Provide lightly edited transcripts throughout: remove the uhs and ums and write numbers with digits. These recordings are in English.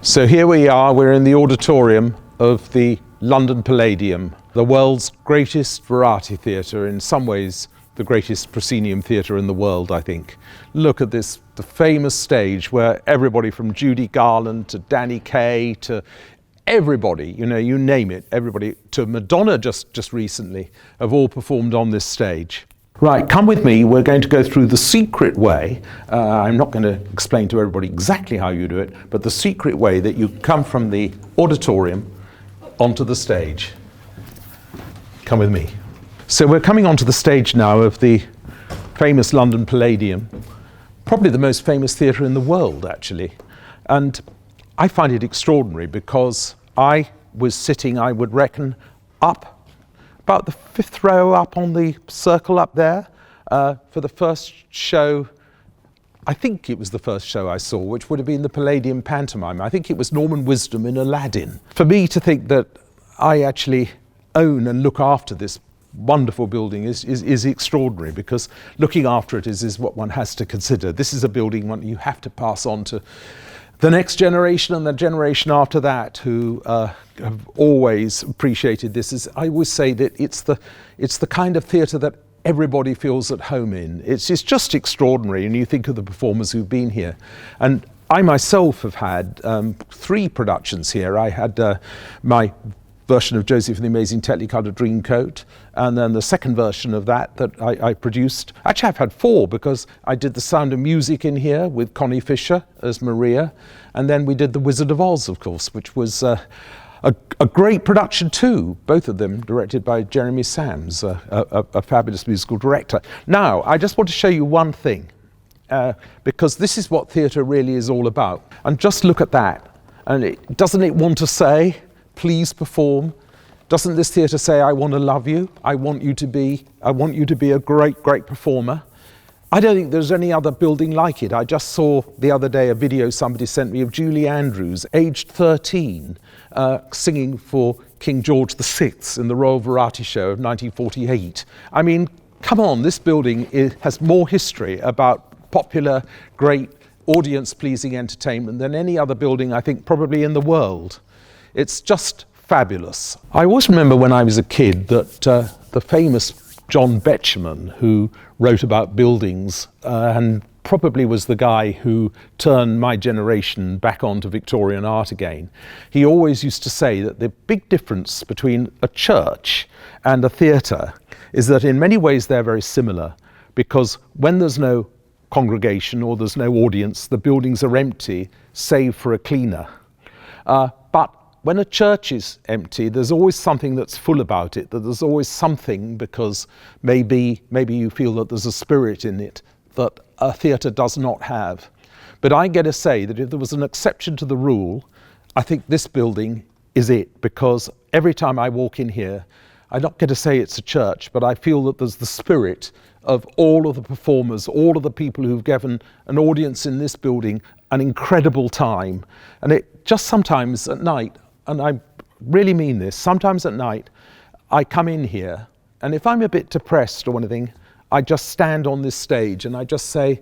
So here we are, we're in the auditorium of the London Palladium, the world's greatest variety theatre, in some ways the greatest proscenium theatre in the world, I think. Look at this, the famous stage where everybody from Judy Garland to Danny Kaye to everybody, you name it, everybody, to Madonna just recently, have all performed on this stage. Right, come with me, we're going to go through the secret way. I'm not going to explain to everybody exactly how you do it, but the secret way that you come from the auditorium onto the stage. Come with me. So we're coming onto the stage now of the famous London Palladium, probably the most famous theatre in the world, actually. And I find it extraordinary because I was sitting, I would reckon, up about the fifth row up on the circle up there for the first show. I think it was the first show I saw, which would have been the Palladium pantomime. I think it was Norman Wisdom in Aladdin. For me to think that I actually own and look after this wonderful building is extraordinary, because looking after it is what one has to consider. This is a building one you have to pass on to the next generation and the generation after that, who have always appreciated this. I always say that it's the kind of theatre that everybody feels at home in. It's just extraordinary, and you think of the performers who've been here. And I myself have had 3 productions here. I had my version of Josie and the Amazing Technicolor Dreamcoat, and then the second version of that I produced. Actually, I've had 4, because I did The Sound of Music in here with Connie Fisher as Maria, and then we did The Wizard of Oz, of course, which was a great production too, both of them directed by Jeremy Sams, a fabulous musical director. Now, I just want to show you one thing, because this is what theatre really is all about. And just look at that, and doesn't it want to say, please perform? Doesn't this theatre say, I want to love you? I want you to be a great, great performer. I don't think there's any other building like it. I just saw the other day a video somebody sent me of Julie Andrews, aged 13, singing for King George VI in the Royal Variety Show of 1948. I mean, come on, this building has more history about popular, great, audience-pleasing entertainment than any other building, I think, probably in the world. It's just fabulous. I always remember when I was a kid that the famous John Betjeman, who wrote about buildings and probably was the guy who turned my generation back onto Victorian art again, he always used to say that the big difference between a church and a theatre is that in many ways they're very similar, because when there's no congregation or there's no audience, the buildings are empty, save for a cleaner. But when a church is empty, there's always something that's full about it, that there's always something, because maybe you feel that there's a spirit in it that a theatre does not have. But I get to say that if there was an exception to the rule, I think this building is it, because every time I walk in here, I don't get to say it's a church, but I feel that there's the spirit of all of the performers, all of the people who've given an audience in this building an incredible time. And it just sometimes at night, and I really mean this, sometimes at night I come in here, and if I'm a bit depressed or anything, I just stand on this stage and I just say,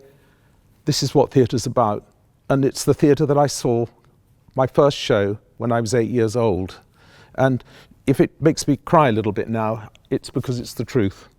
this is what theatre's about. And it's the theatre that I saw my first show when I was 8 years old. And if it makes me cry a little bit now, it's because it's the truth.